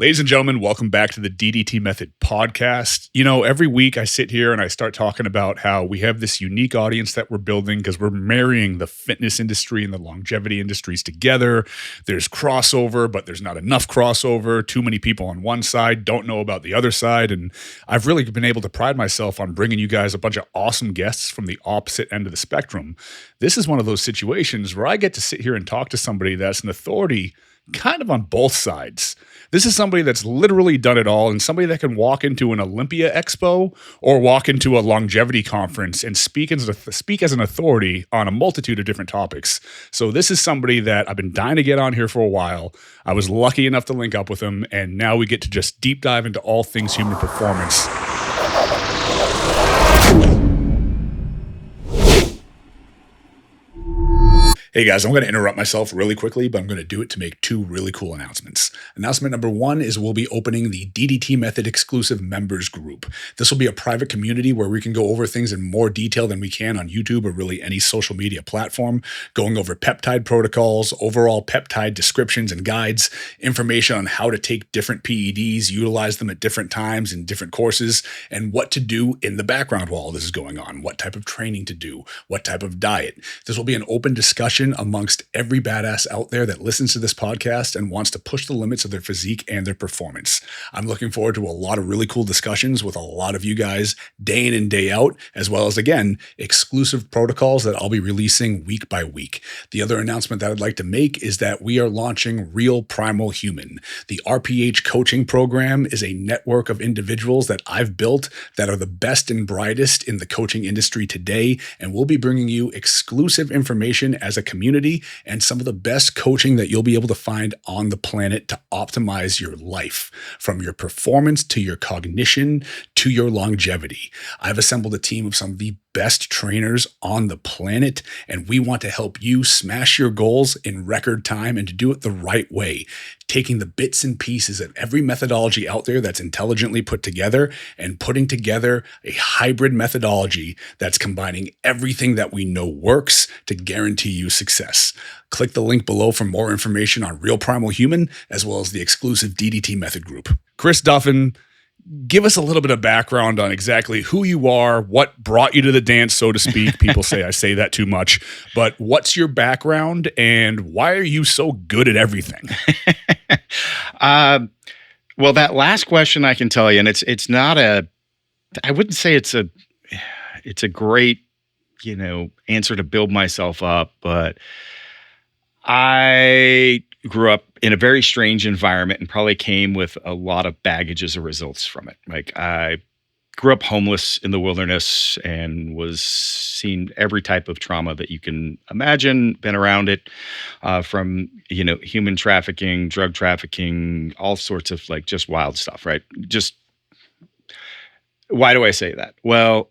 Ladies and gentlemen, welcome back to the DDT Method podcast. You know, every week I sit here and I start talking about how we have this unique audience that we're building because we're marrying the fitness industry and the longevity industries together. There's crossover, but there's not enough crossover. Too many people on one side don't know about the other side. And I've really been able to pride myself on bringing you guys a bunch of awesome guests from the opposite end of the spectrum. This is one of those situations where I get to sit here and talk to somebody that's an authority kind of on both sides. This is somebody that's literally done it all and somebody that can walk into an Olympia Expo or walk into a longevity conference and speak as an authority on a multitude of different topics. So this is somebody that I've been dying to get on here for a while. I was lucky enough to link up with him, and now we get to just deep dive into all things human performance. Hey guys, I'm going to interrupt myself really quickly, but I'm going to do it to make two really cool announcements. Announcement number one is we'll be opening the DDT Method exclusive members group. This will be a private community where we can go over things in more detail than we can on YouTube or really any social media platform, going over peptide protocols, overall peptide descriptions and guides, information on how to take different PEDs, utilize them at different times in different courses, and what to do in the background while all this is going on, what type of training to do, what type of diet. This will be an open discussion amongst every badass out there that listens to this podcast and wants to push the limits of their physique and their performance. I'm looking forward to a lot of really cool discussions with a lot of you guys day in and day out, as well as, again, exclusive protocols that I'll be releasing week by week. The other announcement that I'd like to make is that we are launching Real Primal Human. The RPH coaching program is a network of individuals that I've built that are the best and brightest in the coaching industry today, and we'll be bringing you exclusive information as a community and some of the best coaching that you'll be able to find on the planet to optimize your life, from your performance to your cognition to your longevity. I've assembled a team of some of the best trainers on the planet, and we want to help you smash your goals in record time and to do it the right way, taking the bits and pieces of every methodology out there that's intelligently put together and putting together a hybrid methodology that's combining everything that we know works to guarantee you success. Click the link below for more information on Real Primal Human, as well as the exclusive DDT Method group. Chris Duffin, give us a little bit of background on exactly who you are, what brought you to the dance, so to speak. People say I say that too much, but what's your background and why are you so good at everything? Well, that last question I can tell you, and it's not I wouldn't say it's a great, answer to build myself up, but I grew up in a very strange environment and probably came with a lot of baggage as a result from it. Like, I grew up homeless in the wilderness and was seen every type of trauma that you can imagine, been around it, from, human trafficking, drug trafficking, all sorts of just wild stuff, right? Just, why do I say that? Well,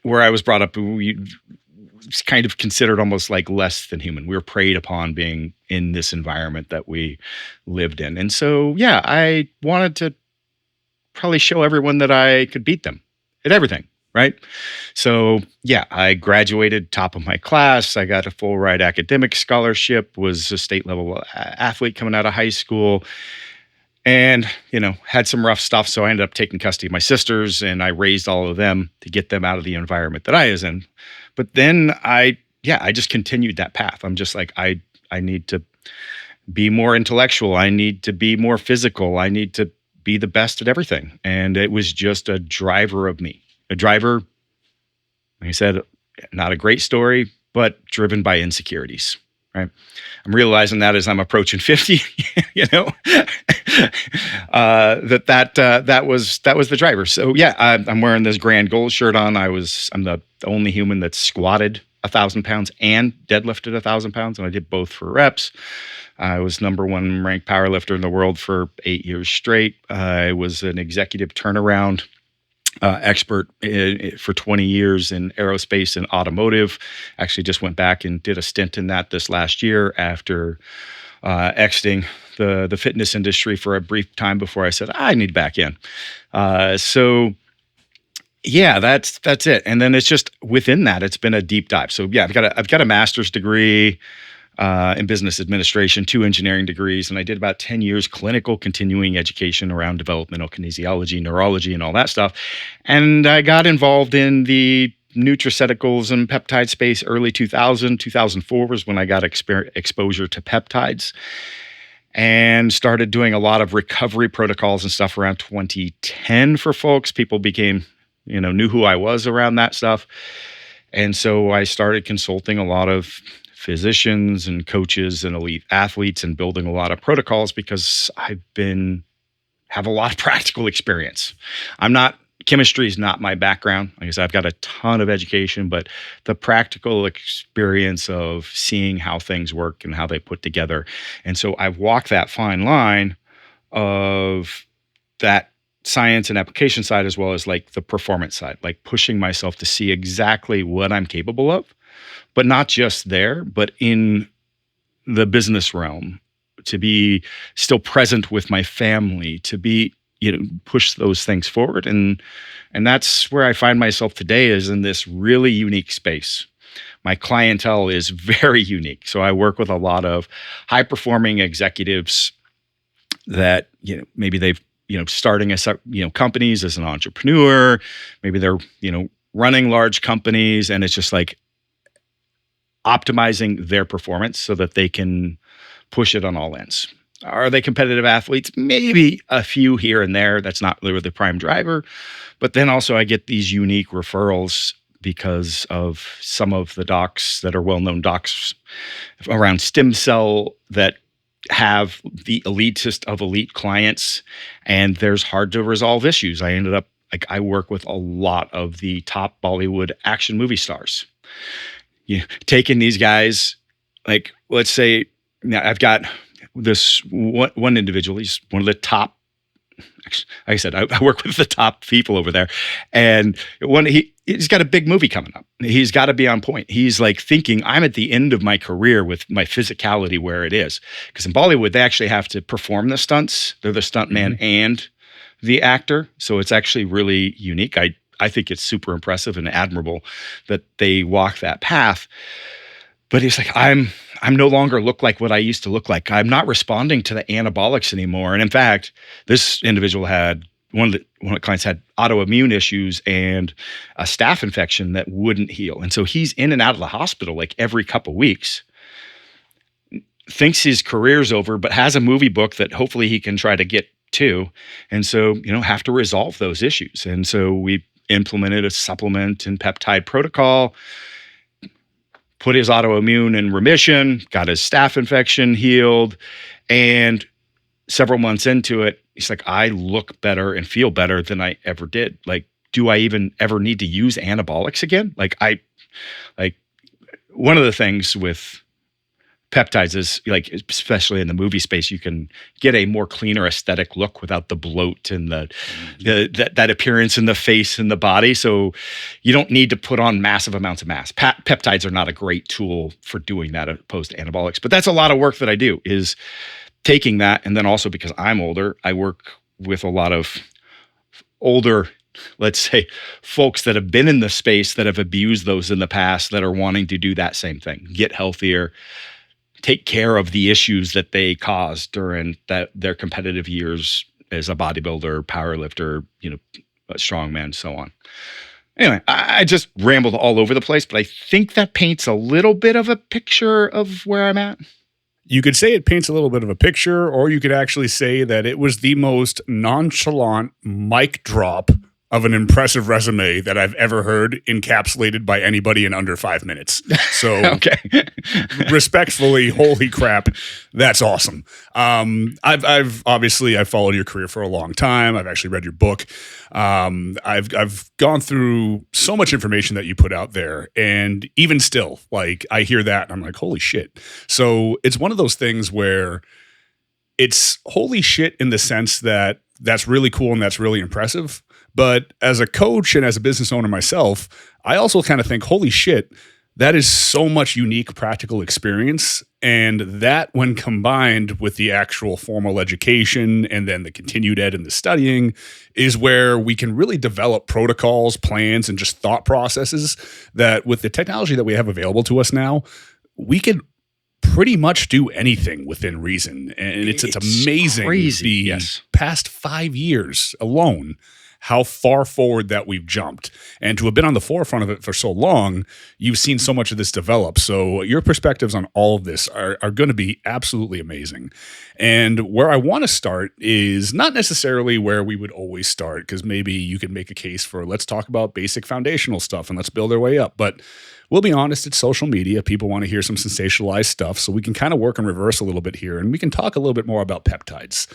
where I was brought up, it's kind of considered almost like less than human. We were preyed upon being in this environment that we lived in. And so, yeah, I wanted to probably show everyone that I could beat them at everything, right? So, yeah, I graduated top of my class. I got a full ride academic scholarship, was a state level athlete coming out of high school, and, had some rough stuff. So I ended up taking custody of my sisters, and I raised all of them to get them out of the environment that I was in. But then I just continued that path. I'm just like, I need to be more intellectual. I need to be more physical. I need to be the best at everything. And it was just a driver of me. A driver, like I said, not a great story, but driven by insecurities, right? I'm realizing that as I'm approaching 50, that was the driver. So yeah, I'm wearing this Grand Gold shirt on. I'm the only human that squatted 1,000 pounds and deadlifted 1,000 pounds, and I did both for reps. I was number one ranked powerlifter in the world for 8 years straight. I was an executive turnaround expert for 20 years in aerospace and automotive. Actually just went back and did a stint in that this last year after exiting the fitness industry for a brief time before I said, I need back in. So yeah, that's it. And then it's just within that, it's been a deep dive. So yeah, I've got a master's degree. in business administration, 2 engineering degrees, and I did about 10 years clinical continuing education around developmental kinesiology, neurology, and all that stuff. And I got involved in the nutraceuticals and peptide space early 2004 was when I got exposure to peptides and started doing a lot of recovery protocols and stuff around 2010 for folks. People knew who I was around that stuff. And so I started consulting a lot of physicians and coaches and elite athletes and building a lot of protocols because have a lot of practical experience. Chemistry is not my background. Like I said, I've got a ton of education, but the practical experience of seeing how things work and how they put together. And so I've walked that fine line of that science and application side, as well as like the performance side, like pushing myself to see exactly what I'm capable of, but not just there, but in the business realm, to be still present with my family, to be, push those things forward. And that's where I find myself today, is in this really unique space. My clientele is very unique. So I work with a lot of high performing executives that, maybe they've, starting as, companies as an entrepreneur, maybe they're, running large companies, and it's just like optimizing their performance so that they can push it on all ends. Are they competitive athletes? Maybe a few here and there. That's not really the prime driver. But then also I get these unique referrals because of some of the docs that are well-known docs around stem cell that have the elitist of elite clients, and there's hard to resolve issues. I work with a lot of the top Bollywood action movie stars. Taking these guys, like, let's say, now I've got this one individual. He's one of the top. Like I said, I work with the top people over there, and he's got a big movie coming up. He's got to be on point. He's like thinking, I'm at the end of my career with my physicality where it is. Because in Bollywood, they actually have to perform the stunts. They're the stuntman and the actor, so it's actually really unique. I think it's super impressive and admirable that they walk that path. But he's like, I'm no longer look like what I used to look like. I'm not responding to the anabolics anymore. And in fact, this individual had one of the clients had autoimmune issues and a staph infection that wouldn't heal. And so he's in and out of the hospital like every couple of weeks. Thinks his career's over, but has a movie book that hopefully he can try to get to. And so, have to resolve those issues. And so we implemented a supplement and peptide protocol, put his autoimmune in remission, got his staph infection healed, and several months into it, he's like, I look better and feel better than I ever did. Like, do I even ever need to use anabolics again? One of the things with peptides is, like, especially in the movie space, you can get a more cleaner aesthetic look without the bloat and that appearance in the face and the body. So you don't need to put on massive amounts of mass. Peptides are not a great tool for doing that opposed to anabolics. But that's a lot of work that I do, is taking that. And then also, because I'm older, I work with a lot of older, let's say, folks that have been in the space that have abused those in the past, that are wanting to do that same thing, get healthier, take care of the issues that they caused during their competitive years as a bodybuilder, powerlifter, a strongman, so on. Anyway, I just rambled all over the place, but I think that paints a little bit of a picture of where I'm at. You could say it paints a little bit of a picture, or you could actually say that it was the most nonchalant mic drop of an impressive resume that I've ever heard, encapsulated by anybody in under 5 minutes. So, okay. Respectfully, holy crap, that's awesome. I've followed your career for a long time. I've actually read your book. I've gone through so much information that you put out there, and even still, like, I hear that and I'm like, holy shit. So it's one of those things where it's holy shit in the sense that that's really cool and that's really impressive. But as a coach and as a business owner myself, I also kind of think, holy shit, that is so much unique practical experience. And that, when combined with the actual formal education and then the continued ed and the studying, is where we can really develop protocols, plans, and just thought processes that, with the technology that we have available to us now, we could pretty much do anything within reason. And it's amazing crazy. the past 5 years alone, how far forward that we've jumped. And to have been on the forefront of it for so long, you've seen so much of this develop. So your perspectives on all of this are going to be absolutely amazing. And where I want to start is not necessarily where we would always start, because maybe you could make a case for let's talk about basic foundational stuff and let's build our way up. But we'll be honest, it's social media. People want to hear some sensationalized stuff. So we can kind of work in reverse a little bit here, and we can talk a little bit more about peptides.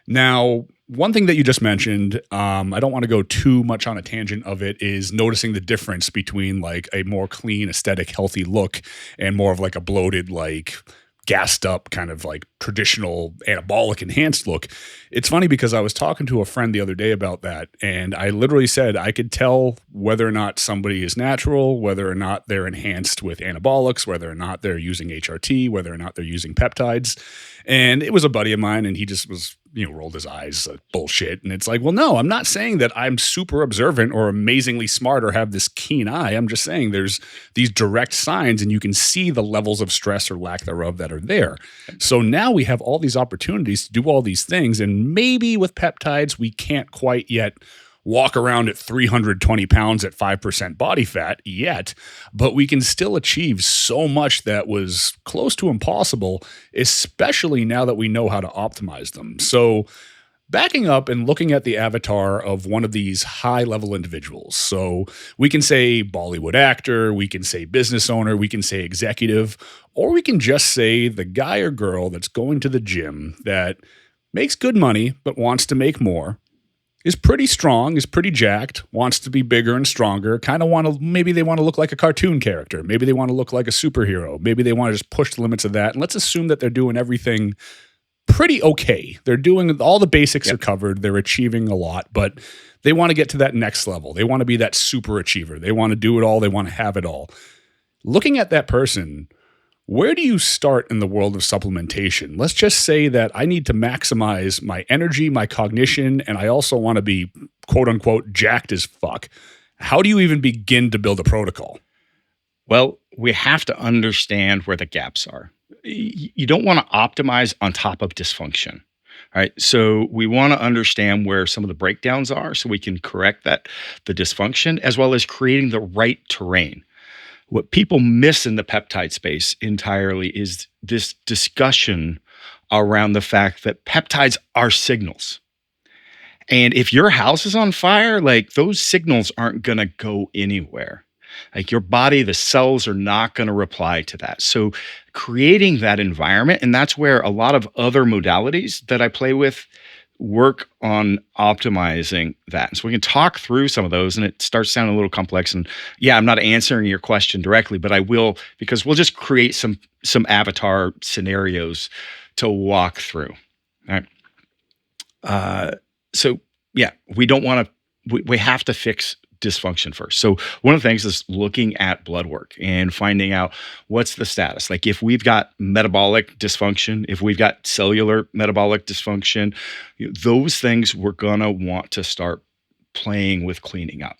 Now, one thing that you just mentioned, I don't want to go too much on a tangent of it, is noticing the difference between like a more clean, aesthetic, healthy look and more of like a bloated, like gassed up kind of like traditional anabolic enhanced look. It's funny because I was talking to a friend the other day about that, and I literally said I could tell whether or not somebody is natural, whether or not they're enhanced with anabolics, whether or not they're using HRT, whether or not they're using peptides. And it was a buddy of mine, and he just was, rolled his eyes, bullshit. And it's like, well, no, I'm not saying that I'm super observant or amazingly smart or have this keen eye. I'm just saying there's these direct signs, and you can see the levels of stress or lack thereof that are there. So now we have all these opportunities to do all these things. And maybe with peptides, we can't quite yet walk around at 320 pounds at 5% body fat yet, but we can still achieve so much that was close to impossible, especially now that we know how to optimize them. So backing up and looking at the avatar of one of these high-level individuals. So we can say Bollywood actor, we can say business owner, we can say executive, or we can just say the guy or girl that's going to the gym that makes good money but wants to make more, is pretty strong, is pretty jacked, wants to be bigger and stronger, maybe they want to look like a cartoon character. Maybe they want to look like a superhero. Maybe they want to just push the limits of that. And let's assume that they're doing everything pretty okay. They're doing, all the basics are covered. They're achieving a lot, but they want to get to that next level. They want to be that super achiever. They want to do it all. They want to have it all. Looking at that person, where do you start in the world of supplementation? Let's just say that I need to maximize my energy, my cognition, and I also want to be quote unquote jacked as fuck. How do you even begin to build a protocol? Well, we have to understand where the gaps are. You don't want to optimize on top of dysfunction. All right. So we want to understand where some of the breakdowns are so we can correct the dysfunction, as well as creating the right terrain. What people miss in the peptide space entirely is this discussion around the fact that peptides are signals. And if your house is on fire, like those signals aren't going to go anywhere. Like your body, the cells are not going to reply to that. So creating that environment, and that's where a lot of other modalities that I play with work on optimizing that. And so we can talk through some of those, and it starts sounding a little complex. And yeah, I'm not answering your question directly, but I will, because we'll just create some avatar scenarios to walk through. All right. So yeah, we don't want to, we have to fix dysfunction first. So one of the things is looking at blood work and finding out what's the status. Like if we've got metabolic dysfunction, if we've got cellular metabolic dysfunction, those things we're going to want to start playing with cleaning up.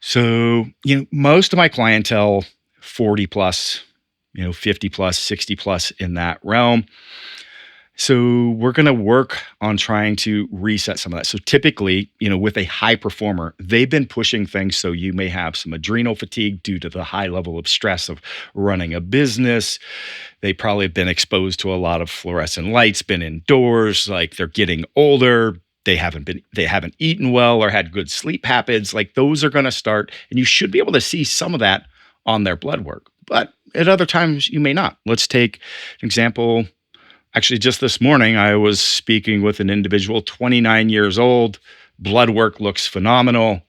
So, most of my clientele, 40 plus, 50 plus, 60 plus in that realm. So we're going to work on trying to reset some of that. So typically, with a high performer, they've been pushing things. So you may have some adrenal fatigue due to the high level of stress of running a business. They probably have been exposed to a lot of fluorescent lights, been indoors, like they're getting older. They haven't eaten well or had good sleep habits. Like those are going to start, and you should be able to see some of that on their blood work. But at other times, you may not. Let's take an example. Actually, just this morning, I was speaking with an individual, 29 years old. Blood work looks phenomenal.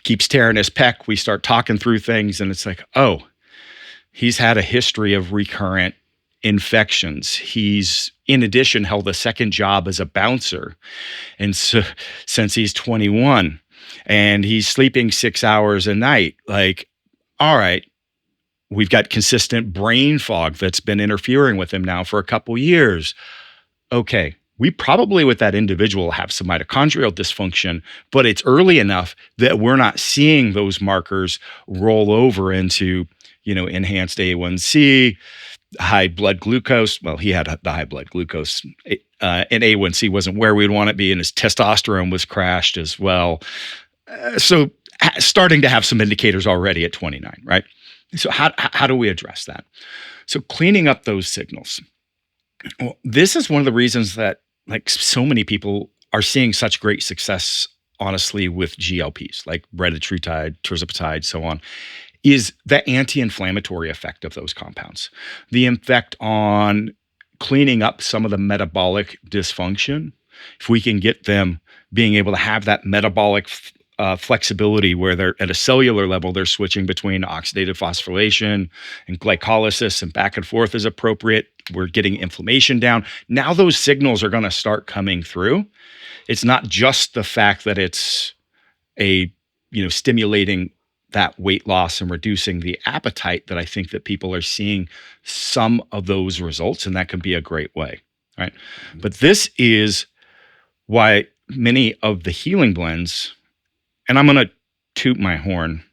Keeps tearing his pec. We start talking through things, and it's like, oh, he's had a history of recurrent infections. He's, in addition, held a second job as a bouncer, and so since he's 21, and he's sleeping 6 hours a night. Like, all right. We've got consistent brain fog that's been interfering with him now for a couple years. Okay, we probably with that individual have some mitochondrial dysfunction, but it's early enough that we're not seeing those markers roll over into, enhanced A1C, high blood glucose. Well, he had the high blood glucose, and A1C wasn't where we'd want it to be, and his testosterone was crashed as well. So starting to have some indicators already at 29, right? So how do we address that? So cleaning up those signals. Well, this is one of the reasons that like so many people are seeing such great success, honestly, with GLPs, like retatrutide, tirzepatide, so on, is the anti-inflammatory effect of those compounds. The effect on cleaning up some of the metabolic dysfunction. If we can get them being able to have that metabolic flexibility where they're at a cellular level, they're switching between oxidative phosphorylation and glycolysis and back and forth as appropriate. We're getting inflammation down. Now those signals are going to start coming through. It's not just the fact that it's stimulating that weight loss and reducing the appetite that I think that people are seeing some of those results, and that can be a great way, right? But this is why many of the healing blends, and I'm going to toot my horn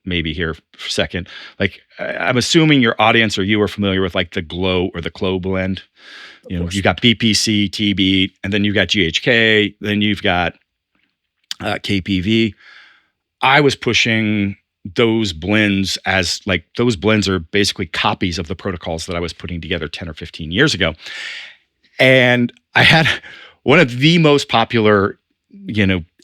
maybe here for a second. Like I'm assuming your audience or you are familiar with like the Glow or the Clo blend. You got BPC, TB, and then you've got GHK, then you've got KPV. I was pushing those blends as like those blends are basically copies of the protocols that I was putting together 10 or 15 years ago. And I had one of the most popular,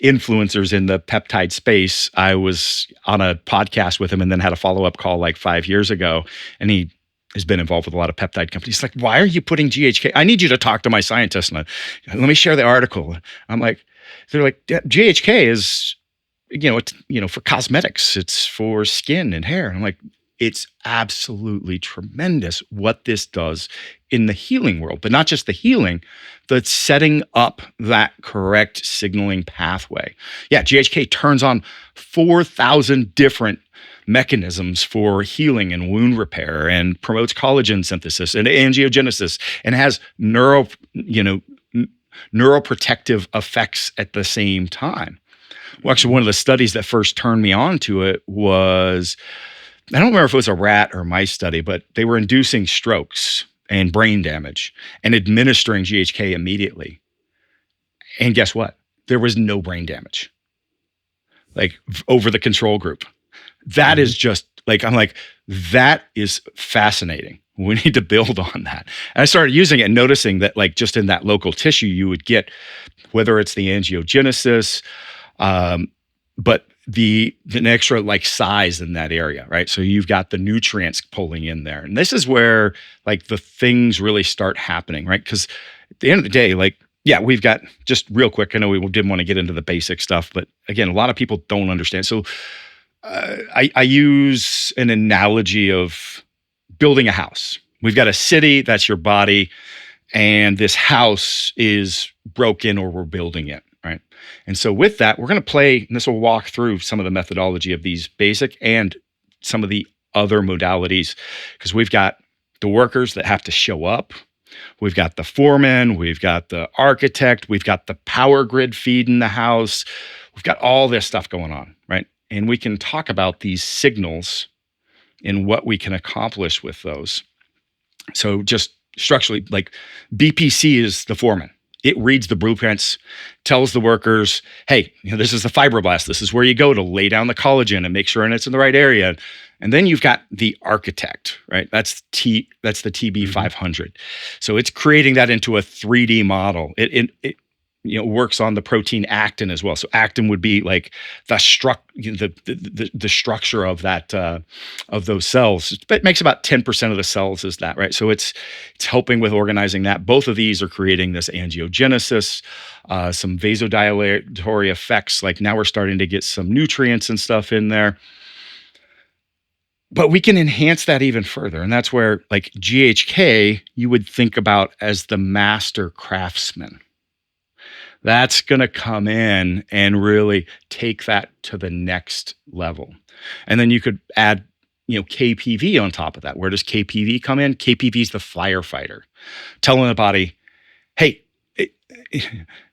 influencers in the peptide space. I was on a podcast with him and then had a follow-up call like 5 years ago. And he has been involved with a lot of peptide companies. He's like, why are you putting GHK? I need you to talk to my scientist. And let me share the article. I'm like, they're like, GHK is, for cosmetics, it's for skin and hair. And I'm like, it's absolutely tremendous what this does in the healing world, but not just the healing, but setting up that correct signaling pathway. Yeah, GHK turns on 4,000 different mechanisms for healing and wound repair and promotes collagen synthesis and angiogenesis and has neuroprotective effects at the same time. Well, actually, one of the studies that first turned me on to it was, I don't remember if it was a rat or mice study, but they were inducing strokes and brain damage and administering GHK immediately. And guess what? There was no brain damage, like over the control group. That is just like, I'm like, that is fascinating. We need to build on that. And I started using it and noticing that like just in that local tissue, you would get, whether it's the angiogenesis, but an extra like size in that area, right? So you've got the nutrients pulling in there. And this is where like the things really start happening, right? Because at the end of the day, like, yeah, we've got, just real quick, I know we didn't want to get into the basic stuff, but again, a lot of people don't understand. So I use an analogy of building a house. We've got a city, that's your body, and this house is broken or we're building it, right? And so with that, we're going to play, and this will walk through some of the methodology of these basic and some of the other modalities, because we've got the workers that have to show up. We've got the foreman, we've got the architect, we've got the power grid feed in the house. We've got all this stuff going on, right? And we can talk about these signals and what we can accomplish with those. So just structurally, like BPC is the foreman. It reads the blueprints, tells the workers, hey, this is the fibroblast. This is where you go to lay down the collagen and make sure it's in the right area. And then you've got the architect, right? That's the TB500. So it's creating that into a 3D model. It works on the protein actin as well. So actin would be like the structure of that of those cells. It makes about 10% of the cells is that, right? So it's helping with organizing that. Both of these are creating this angiogenesis, some vasodilatory effects. Like now we're starting to get some nutrients and stuff in there. But we can enhance that even further. And that's where like GHK, you would think about as the master craftsman. That's going to come in and really take that to the next level. And then you could add, KPV on top of that. Where does KPV come in? KPV is the firefighter, telling the body, hey,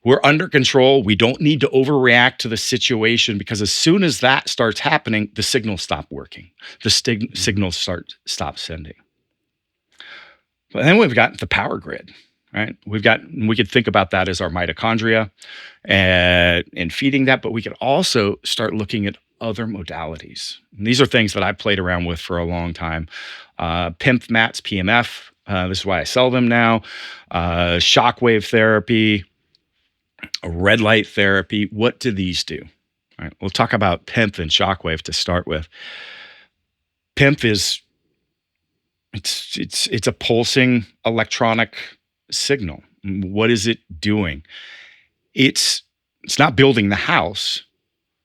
we're under control. We don't need to overreact to the situation, because as soon as that starts happening, the signals stop working. The signals stop sending. But then we've got the power grid, right? We could think about that as our mitochondria and feeding that, but we could also start looking at other modalities. And these are things that I've played around with for a long time. PEMF mats, PEMF. This is why I sell them now. Shockwave therapy, red light therapy. What do these do? All right, we'll talk about PEMF and Shockwave to start with. PEMF is it's a pulsing electronic signal. What is it doing? It's not building the house,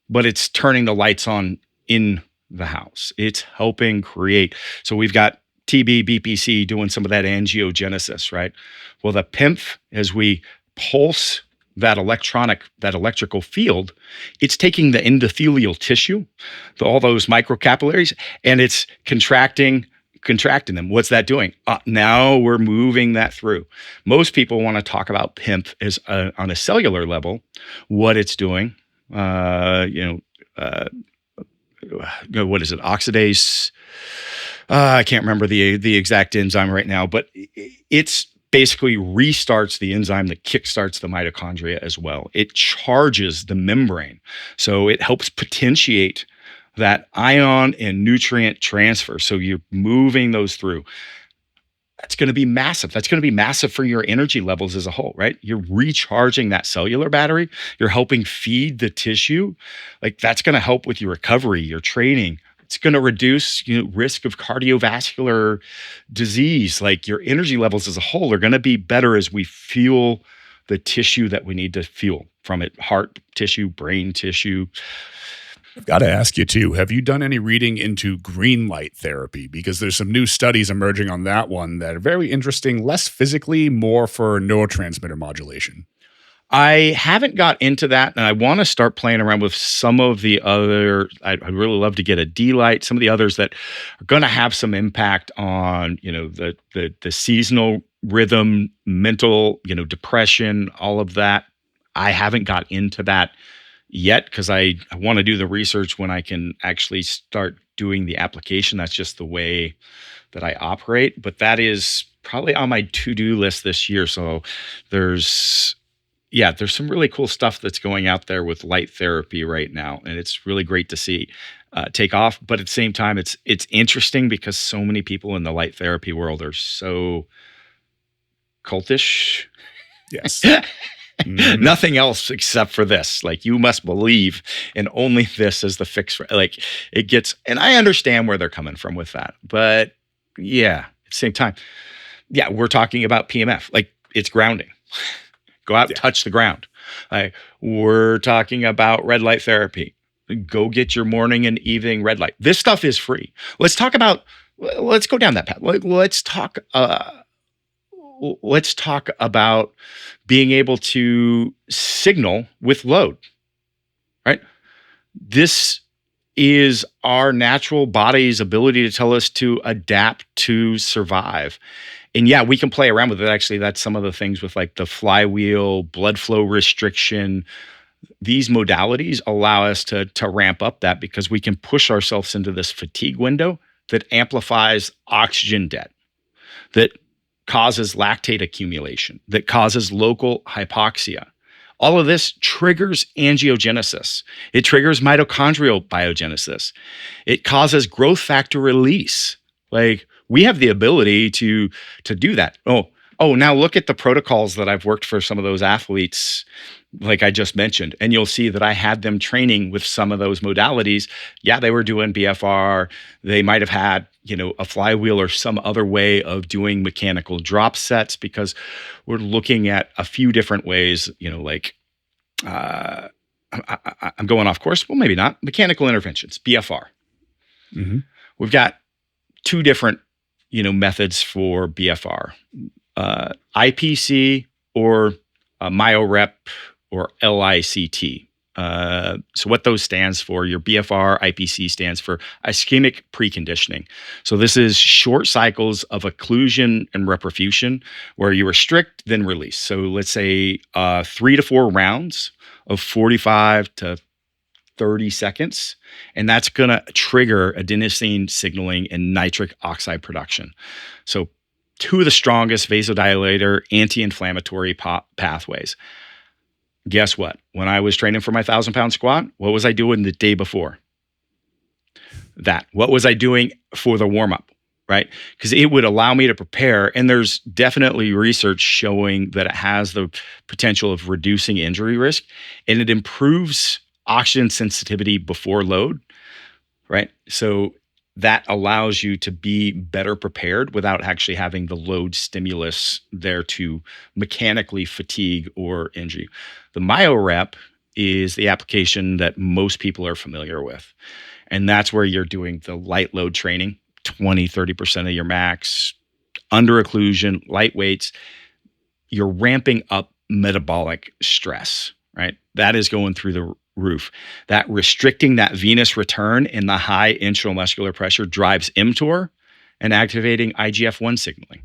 but it's turning the lights on in the house. It's helping create. So we've got TB, BPC doing some of that angiogenesis, right? Well, the PEMF, as we pulse that electrical field, it's taking the endothelial tissue, all those microcapillaries, and it's contracting them. What's that doing? Now we're moving that through. Most people want to talk about PEMF as on a cellular level, what it's doing. What is it? Oxidase. I can't remember the exact enzyme right now, but it's basically restarts the enzyme that kickstarts the mitochondria as well. It charges the membrane. So it helps potentiate that ion and nutrient transfer. So you're moving those through. That's going to be massive. That's going to be massive for your energy levels as a whole, right? You're recharging that cellular battery. You're helping feed the tissue. Like that's going to help with your recovery, your training. It's going to reduce risk of cardiovascular disease. Like your energy levels as a whole are going to be better as we fuel the tissue that we need to fuel from it. Heart tissue, brain tissue. I've got to ask you too, have you done any reading into green light therapy? Because there's some new studies emerging on that one that are very interesting, less physically, more for neurotransmitter modulation. I haven't got into that, and I want to start playing around with some of the other. I'd really love to get a D light, some of the others that are going to have some impact on, the seasonal rhythm, mental, depression, all of that. I haven't got into that yet because I want to do the research when I can actually start doing the application. That's just the way that I operate. But that is probably on my to-do list this year. So there's some really cool stuff that's going out there with light therapy right now. And it's really great to see take off. But at the same time, it's interesting because so many people in the light therapy world are so cultish. Yes. Mm-hmm. Nothing else except for this. Like you must believe in only this as the fix for like it gets, and I understand where they're coming from with that. But yeah, at the same time, yeah, we're talking about PEMF. Like it's grounding. Go out, touch the ground. Like we're talking about red light therapy. Go get your morning and evening red light. This stuff is free. Let's go down that path. Let's talk about being able to signal with load, right? This is our natural body's ability to tell us to adapt to survive. And yeah, we can play around with it. Actually, that's some of the things with like the flywheel, blood flow restriction. These modalities allow us to ramp up that because we can push ourselves into this fatigue window that amplifies oxygen debt, that causes lactate accumulation, that causes local hypoxia. All of this triggers angiogenesis. It triggers mitochondrial biogenesis. It causes growth factor release. Like we have the ability to do that. Oh, now look at the protocols that I've worked for some of those athletes, like I just mentioned, and you'll see that I had them training with some of those modalities. Yeah, they were doing BFR. They might have had, a flywheel or some other way of doing mechanical drop sets because we're looking at a few different ways, I'm going off course. Well, maybe not. Mechanical interventions, BFR. Mm-hmm. We've got two different, methods for BFR, IPC or Myorep or LICT. So what those stands for, your BFR, IPC stands for ischemic preconditioning. So this is short cycles of occlusion and reperfusion where you restrict, then release. So let's say 3 to 4 rounds of 45 to 30 seconds, and that's going to trigger adenosine signaling and nitric oxide production. So two of the strongest vasodilator, anti-inflammatory pathways. Guess what? When I was training for my 1,000-pound squat, what was I doing the day before? What was I doing for the warm-up, right? Because it would allow me to prepare. And there's definitely research showing that it has the potential of reducing injury risk, and it improves oxygen sensitivity before load, right? So that allows you to be better prepared without actually having the load stimulus there to mechanically fatigue or injure you. The Myorep is the application that most people are familiar with. And that's where you're doing the light load training, 20, 30% of your max, under occlusion, light weights. You're ramping up metabolic stress, right? That is going through the roof. That restricting that venous return in the high intramuscular pressure drives mTOR and activating IGF-1 signaling.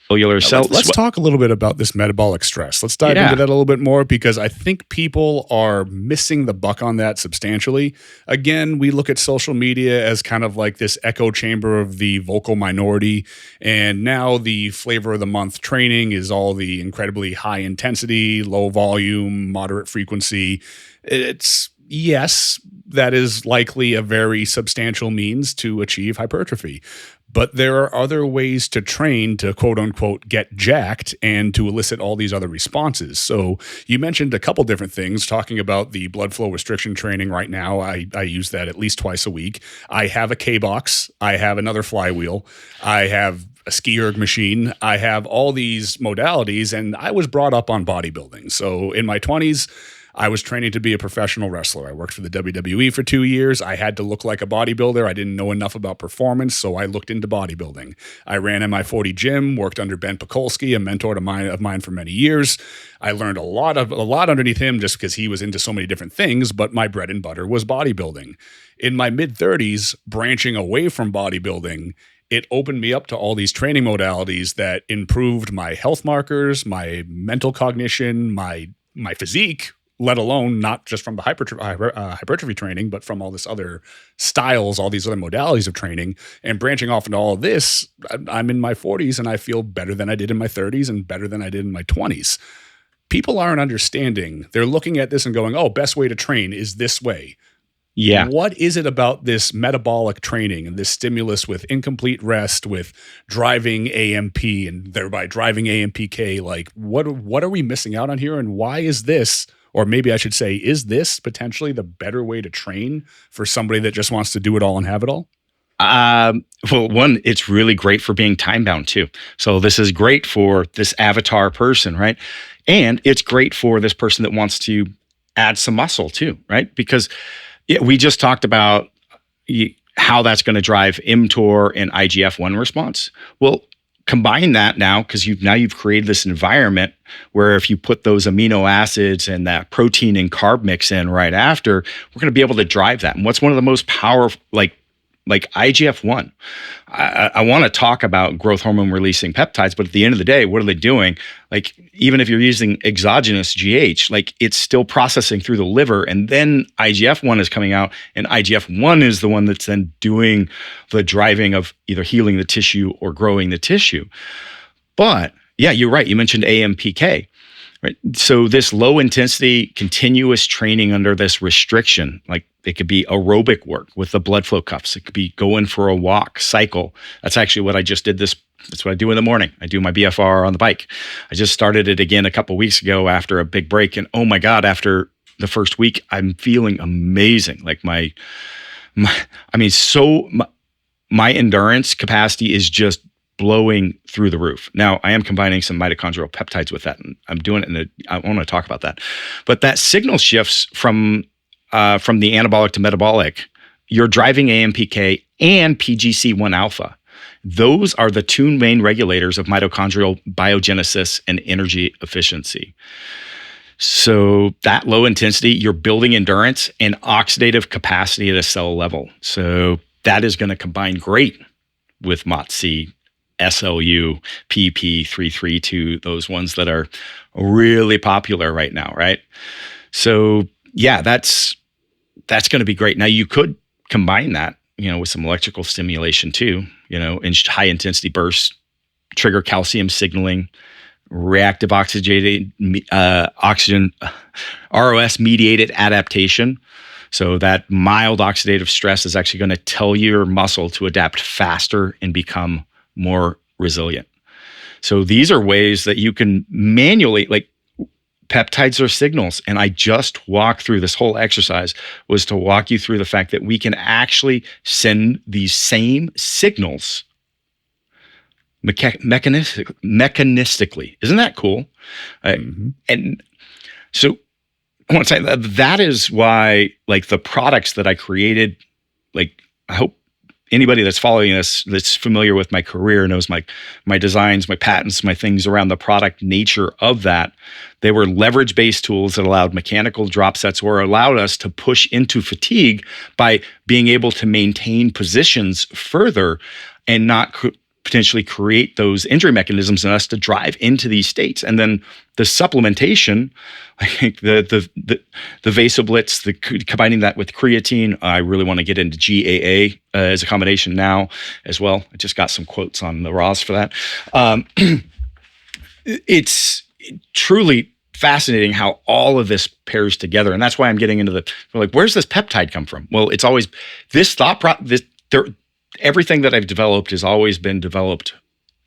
Let's talk a little bit about this metabolic stress. Let's dive into that a little bit more, because I think people are missing the buck on that substantially. Again, we look at social media as kind of like this echo chamber of the vocal minority. And now the flavor of the month training is all the incredibly high intensity, low volume, moderate frequency. Yes, that is likely a very substantial means to achieve hypertrophy. But there are other ways to train to quote unquote get jacked and to elicit all these other responses. So you mentioned a couple different things, talking about the blood flow restriction training right now. I use that at least twice a week. I have a K-box. I have another Flywheel. I have a ski erg machine. I have all these modalities, and I was brought up on bodybuilding. So in my 20s, I was training to be a professional wrestler. I worked for the WWE for 2 years. I had to look like a bodybuilder. I didn't know enough about performance, so I looked into bodybuilding. I ran MI40 gym, worked under Ben Pekulski, a mentor of mine for many years. I learned a lot underneath him just because he was into so many different things, but my bread and butter was bodybuilding. In my mid-30s, branching away from bodybuilding, it opened me up to all these training modalities that improved my health markers, my mental cognition, my physique, let alone not just from the hypertrophy training, but from all this other styles, all these other modalities of training. And branching off into all of this, I'm in my 40s and I feel better than I did in my 30s and better than I did in my 20s. People aren't understanding. They're looking at this and going, oh, best way to train is this way. Yeah. What is it about this metabolic training and this stimulus with incomplete rest, with driving AMP and thereby driving AMPK? Like, what are we missing out on here? And why is this, or maybe I should say, is this potentially the better way to train for somebody that just wants to do it all and have it all? Well, one, it's really great for being time bound too. So this is great for this avatar person, right? And it's great for this person that wants to add some muscle too, right? Because we just talked about how that's going to drive mTOR and IGF-1 response. Well, combine that now, because you've created this environment where if you put those amino acids and that protein and carb mix in right after, we're going to be able to drive that. And what's one of the most powerful, like IGF-1. I want to talk about growth hormone releasing peptides, but at the end of the day, what are they doing? Like, even if you're using exogenous GH, like, it's still processing through the liver, and then IGF-1 is coming out, and IGF-1 is the one that's then doing the driving of either healing the tissue or growing the tissue. But yeah, you're right. You mentioned AMPK. Right. So this low intensity continuous training under this restriction, like it could be aerobic work with the blood flow cuffs. It could be going for a walk, cycle. That's actually what I just did that's what I do in the morning. I do my BFR on the bike. I just started it again a couple of weeks ago after a big break. And oh my God, after the first week, I'm feeling amazing. Like my endurance capacity is just blowing through the roof. Now, I am combining some mitochondrial peptides with that, and I'm doing it I want to talk about that. But that signal shifts from the anabolic to metabolic. You're driving AMPK and PGC1 alpha. Those are the two main regulators of mitochondrial biogenesis and energy efficiency. So that low intensity, you're building endurance and oxidative capacity at a cell level. So that is going to combine great with MOTS-C, SLU, PP332, those ones that are really popular right now, right? So yeah, that's going to be great. Now you could combine that, with some electrical stimulation too, in high intensity bursts, trigger calcium signaling, reactive oxygen ROS mediated adaptation. So that mild oxidative stress is actually going to tell your muscle to adapt faster and become more resilient. So these are ways that you can manually, like, peptides are signals. And I just walked through this whole exercise was to walk you through the fact that we can actually send these same signals mechanistically. Isn't that cool? And so I want to say that is why, like, the products that I created, like, I hope anybody that's following this, that's familiar with my career, knows my designs, my patents, my things around the product nature of that. They were leverage-based tools that allowed mechanical drop sets or allowed us to push into fatigue by being able to maintain positions further and not potentially create those injury mechanisms in us to drive into these states. And then the supplementation, I think the Vasoblitz, combining that with creatine, I really want to get into GAA as a combination now as well. I just got some quotes on the Raws for that. It's truly fascinating how all of this pairs together. And that's why I'm getting into where's this peptide come from? Well, it's always this thought everything that I've developed has always been developed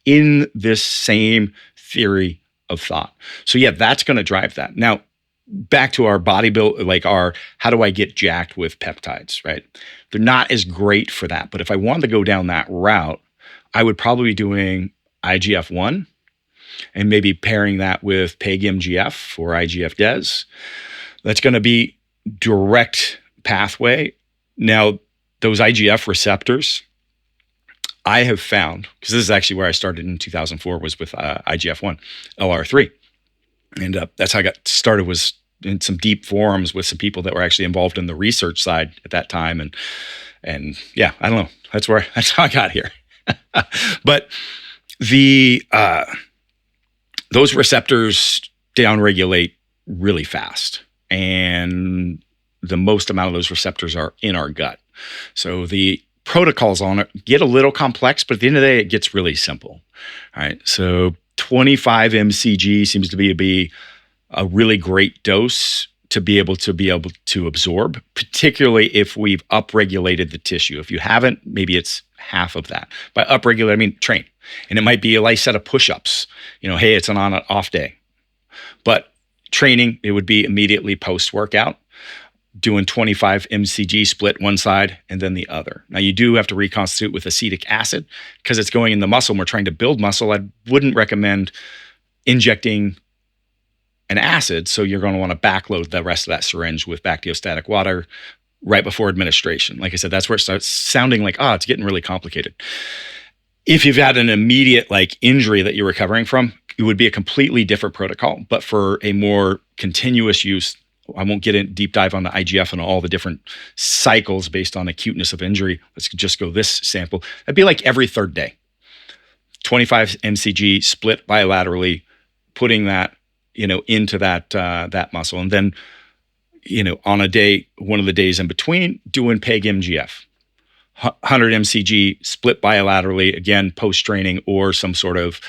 in this same theory of thought. So yeah, that's going to drive that. Now, back to our body build, how do I get jacked with peptides, right? They're not as great for that. But if I wanted to go down that route, I would probably be doing IGF-1 and maybe pairing that with PEG-MGF or IGF-DES. That's going to be direct pathway. Now, those IGF receptors, I have found, because this is actually where I started in 2004, was with IGF-1, LR3. And that's how I got started, was in some deep forums with some people that were actually involved in the research side at that time. And yeah, I don't know. That's how I got here. But those receptors downregulate really fast. And the most amount of those receptors are in our gut. So the protocols on it get a little complex, but at the end of the day, it gets really simple. All right. So 25 mcg seems to be a really great dose to be able to absorb, particularly if we've upregulated the tissue. If you haven't, maybe it's half of that. By upregulate, I mean train. And it might be a nice set of push-ups. Hey, it's an on and off day. But training, it would be immediately post-workout, doing 25 mcg split one side and then the other. Now, you do have to reconstitute with acetic acid because it's going in the muscle and we're trying to build muscle. I wouldn't recommend injecting an acid, so you're going to want to backload the rest of that syringe with bacteriostatic water right before administration. Like I said, that's where it starts sounding like, it's getting really complicated. If you've had an immediate injury that you're recovering from, it would be a completely different protocol. But for a more continuous use, I won't get in deep dive on the IGF and all the different cycles based on acuteness of injury. Let's just go this sample. That'd be like every third day. 25 mcg split bilaterally, putting that, into that muscle. And then, on a day, one of the days in between, doing PEG-MGF. 100 mcg split bilaterally, again, post-training or some sort of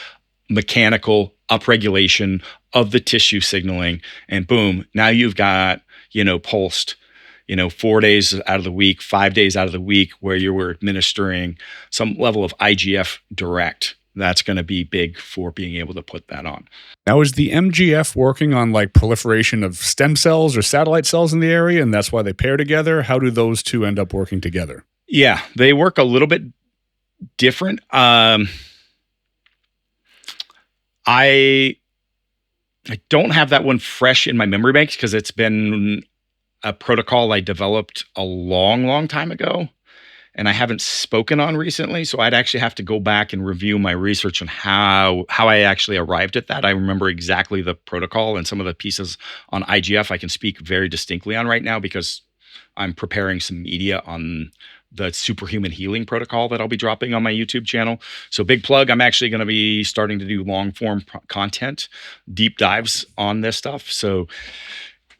mechanical upregulation of the tissue signaling, and boom, now you've got, pulsed, 4 days out of the week, 5 days out of the week where you were administering some level of IGF direct. That's going to be big for being able to put that on. Now, is the MGF working on proliferation of stem cells or satellite cells in the area, and that's why they pair together? How do those two end up working together? Yeah, they work a little bit different. I don't have that one fresh in my memory banks because it's been a protocol I developed a long, long time ago, and I haven't spoken on recently. So I'd actually have to go back and review my research on how I actually arrived at that. I remember exactly the protocol and some of the pieces on IGF I can speak very distinctly on right now because I'm preparing some media on the superhuman healing protocol that I'll be dropping on my YouTube channel. So big plug, I'm actually going to be starting to do long form content, deep dives on this stuff. So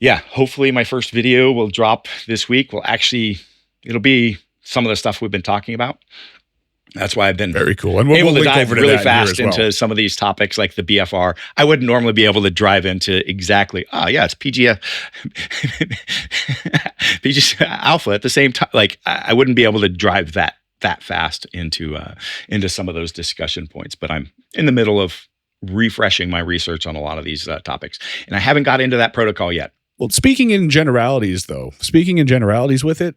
yeah, hopefully my first video will drop this week. It'll be some of the stuff we've been talking about. That's why I've been very cool. And we'll able to link dive over to really that fast here as well. into some of these topics like the BFR. I wouldn't normally be able to drive into exactly, it's PGF, PGF alpha at the same time. Like I wouldn't be able to drive that fast into some of those discussion points, but I'm in the middle of refreshing my research on a lot of these topics. And I haven't got into that protocol yet. Well, speaking in generalities with it,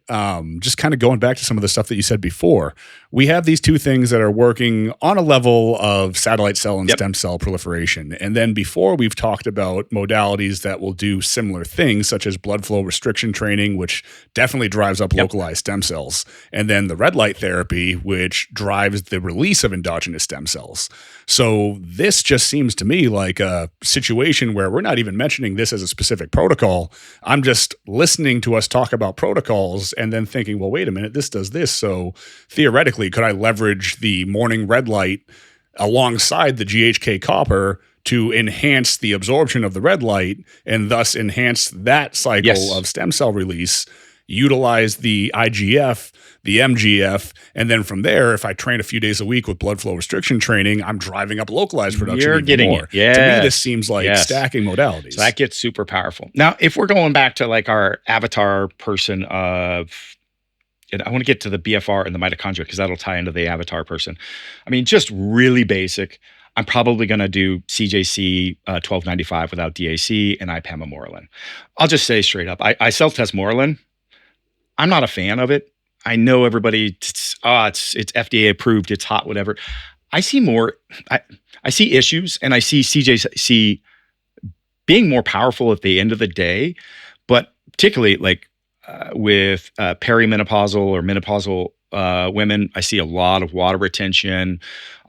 just kind of going back to some of the stuff that you said before, we have these two things that are working on a level of satellite cell and stem cell proliferation. And then before we've talked about modalities that will do similar things, such as blood flow restriction training, which definitely drives up localized stem cells. And then the red light therapy, which drives the release of endogenous stem cells. So this just seems to me like a situation where we're not even mentioning this as a specific protocol. I'm just listening to us talk about protocols and then thinking, well, wait a minute, this does this. So theoretically, could I leverage the morning red light alongside the GHK copper to enhance the absorption of the red light and thus enhance that cycle of stem cell release, utilize the IGF, the MGF, and then from there, if I train a few days a week with blood flow restriction training, I'm driving up localized production. You're getting more. it. Yes. To me, this seems like stacking modalities. So that gets super powerful. Now, if we're going back to like our avatar person of, and I want to get to the BFR and the mitochondria because that'll tie into the avatar person. I mean, just really basic. I'm probably going to do CJC 1295 without DAC and Tesamorelin. I'll just say straight up, I sell Tesamorelin. I'm not a fan of it. I know everybody, it's FDA approved, it's hot, whatever. I see I see issues, and I see CJC being more powerful at the end of the day, but particularly like with perimenopausal or menopausal women, I see a lot of water retention.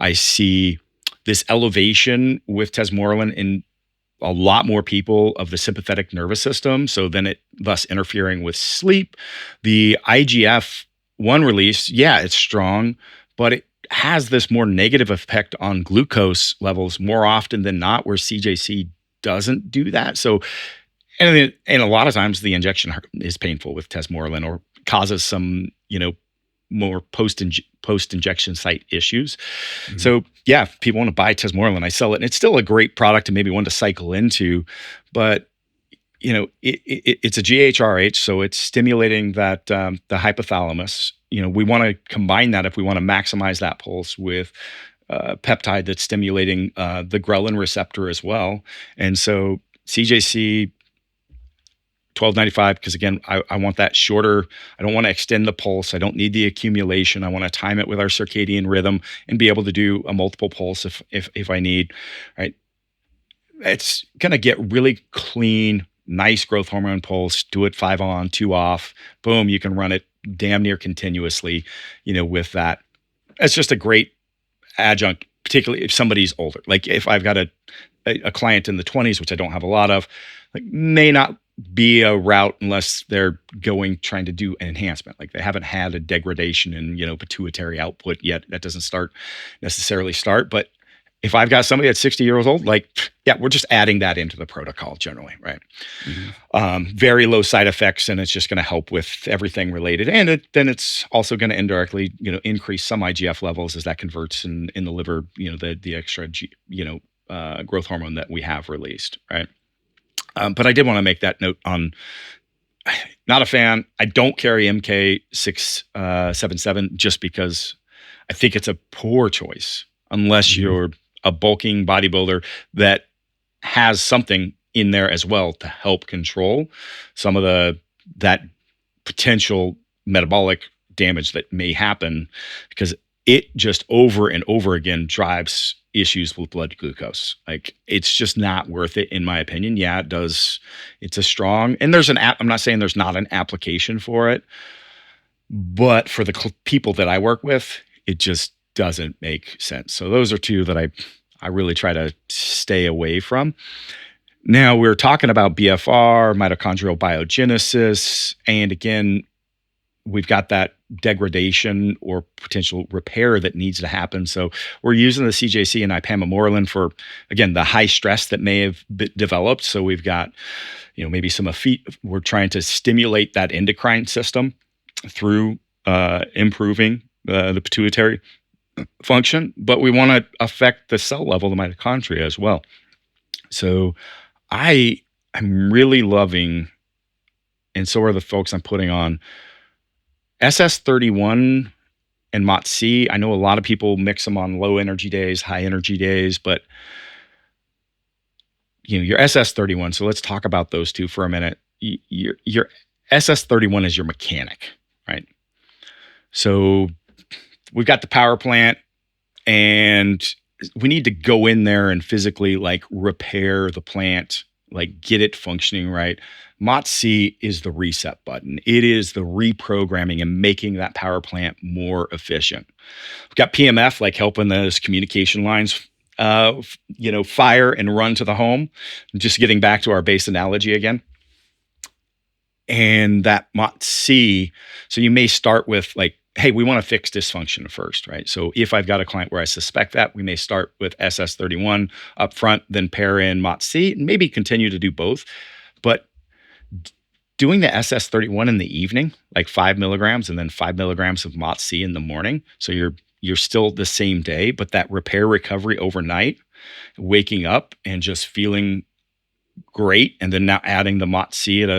I see this elevation with Tesamorelin in a lot more people of the sympathetic nervous system. So then it thus interfering with sleep. The IGF-1 release, it's strong, but it has this more negative effect on glucose levels more often than not, where CJC doesn't do that. So, and a lot of times the injection is painful with Tesamorelin or causes some, more post-injection site issues. Mm-hmm. So if people want to buy Tesamorelin, I sell it. And it's still a great product and maybe one to cycle into, but it's a GHRH, so it's stimulating that the hypothalamus. We want to combine that if we want to maximize that pulse with peptide that's stimulating the ghrelin receptor as well. And so CJC 1295, because again, I want that shorter. I don't want to extend the pulse. I don't need the accumulation. I want to time it with our circadian rhythm and be able to do a multiple pulse if I need, right? It's going to get really clean, nice growth hormone pulse. Do it 5 on, 2 off. Boom, you can run it damn near continuously, with that. It's just a great adjunct, particularly if somebody's older. Like if I've got a client in the 20s, which I don't have a lot of, like may not be a route unless they're trying to do an enhancement. Like they haven't had a degradation in, pituitary output yet. That doesn't necessarily start. But if I've got somebody that's 60 years old, we're just adding that into the protocol generally, right? Mm-hmm. Very low side effects, and it's just going to help with everything related. And then it's also going to indirectly, increase some IGF levels as that converts in the liver, the extra, growth hormone that we have released, right? But I did want to make that note on, not a fan. I don't carry MK-677 just because I think it's a poor choice unless you're a bulking bodybuilder that has something in there as well to help control some of that potential metabolic damage that may happen, because it just over and over again drives issues with blood glucose. Like it's just not worth it in my opinion. Yeah, it does. It's a strong, and there's I'm not saying there's not an application for it, but for the people that I work with, it just doesn't make sense. So those are two that I really try to stay away from. Now we're talking about BFR, mitochondrial biogenesis, and again, we've got that degradation or potential repair that needs to happen. So we're using the CJC and Tesamorelin for, again, the high stress that may have developed. So we've got, maybe some we're trying to stimulate that endocrine system through improving the pituitary. function, but we want to affect the cell level, the mitochondria as well. So I'm really loving, and so are the folks I'm putting on, SS-31 and MOTS-C. I know a lot of people mix them on low energy days, high energy days, but your SS-31. So let's talk about those two for a minute. Your SS-31 is your mechanic, right? So we've got the power plant, and we need to go in there and physically like repair the plant, like get it functioning right. MOTS-C is the reset button. It is the reprogramming and making that power plant more efficient. We've got PEMF like helping those communication lines fire and run to the home. Just getting back to our base analogy again. And that MOTS-C, so you may start with like, hey, we want to fix dysfunction first, right? So if I've got a client where I suspect that, we may start with SS-31 up front, then pair in MOTS-C, and maybe continue to do both. But doing the SS-31 in the evening, like 5 milligrams, and then 5 milligrams of MOTS-C in the morning, so you're still the same day, but that repair recovery overnight, waking up and just feeling great, and then now adding the MOTS-C at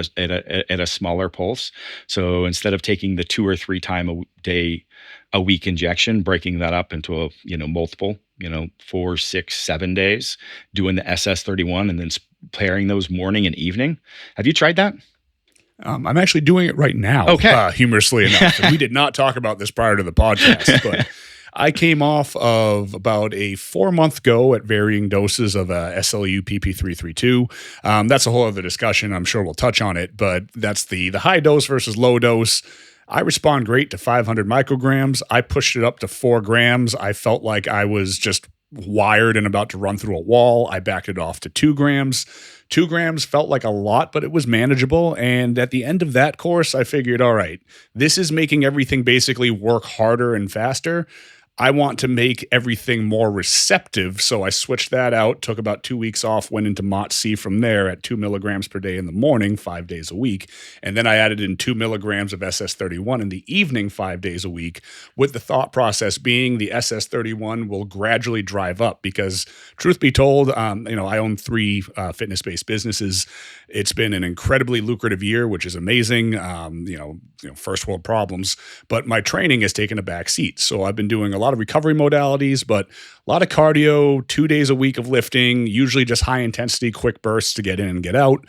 a smaller pulse. So instead of taking the 2 or 3 time a week injection, breaking that up into a multiple, 4, 6, 7 days, doing the SS-31 and then pairing those morning and evening. Have you tried that? I'm actually doing it right now. Okay. Humorously enough, we did not talk about this prior to the podcast, but I came off of about a 4-month go at varying doses of SLU PP332. That's a whole other discussion. I'm sure we'll touch on it, but that's the high dose versus low dose. I respond great to 500 micrograms. I pushed it up to 4 grams. I felt like I was just wired and about to run through a wall. I backed it off to 2 grams. 2 grams felt like a lot, but it was manageable. And at the end of that course, I figured, all right, this is making everything basically work harder and faster. I want to make everything more receptive. So I switched that out, took about 2 weeks off, went into MOTS-C from there at 2 milligrams per day in the morning, 5 days a week. And then I added in 2 milligrams of SS-31 in the evening, 5 days a week, with the thought process being the SS-31 will gradually drive up because truth be told, I own 3 fitness-based businesses. It's been an incredibly lucrative year, which is amazing. First world problems, but my training has taken a back seat. So I've been doing a lot of recovery modalities, but a lot of cardio, 2 days a week of lifting, usually just high intensity, quick bursts to get in and get out.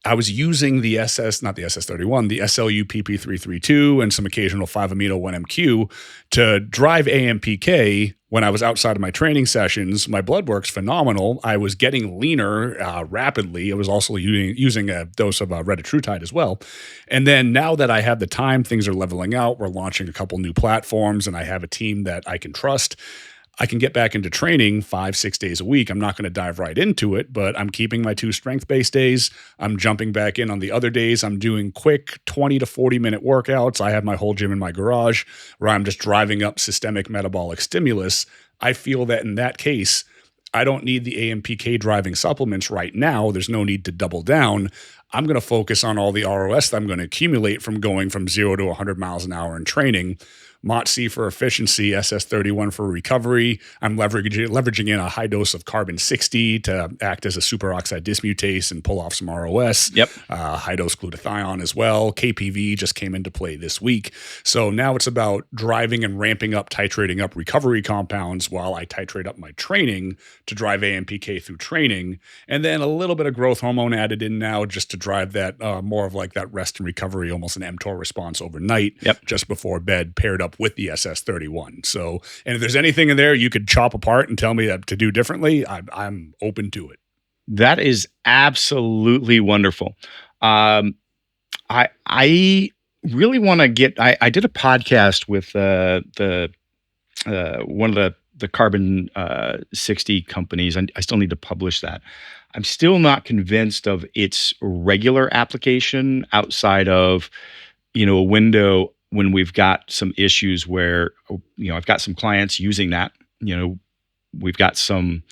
I was using the not the SS-31, the SLU PP332 and some occasional 5-amino 1MQ to drive AMPK when I was outside of my training sessions. My blood work's phenomenal. I was getting leaner rapidly. I was also using a dose of retatrutide as well. And then now that I have the time, things are leveling out. We're launching a couple new platforms, and I have a team that I can trust. I can get back into training 5-6 days a week. I'm not going to dive right into it, but I'm keeping my 2 strength-based days. I'm jumping back in on the other days. I'm doing quick 20 to 40-minute workouts. I have my whole gym in my garage where I'm just driving up systemic metabolic stimulus. I feel that in that case, I don't need the AMPK-driving supplements right now. There's no need to double down. I'm going to focus on all the ROS that I'm going to accumulate from going from 0 to 100 miles an hour in training. MOTS-C for efficiency, SS-31 for recovery. I'm leveraging in a high dose of carbon-60 to act as a superoxide dismutase and pull off some ROS. Yep. High dose glutathione as well. KPV just came into play this week. So now it's about driving and ramping up, titrating up recovery compounds while I titrate up my training to drive AMPK through training. And then a little bit of growth hormone added in now just to drive that more of like that rest and recovery, almost an mTOR response overnight, just before bed, paired up with the SS-31. So, and if there's anything in there you could chop apart and tell me to do differently, I'm open to it. That is absolutely wonderful. I really want to get. I did a podcast with one of the carbon 60 companies. I still need to publish that. I'm still not convinced of its regular application outside of a window when we've got some issues where, I've got some clients using that, we've got some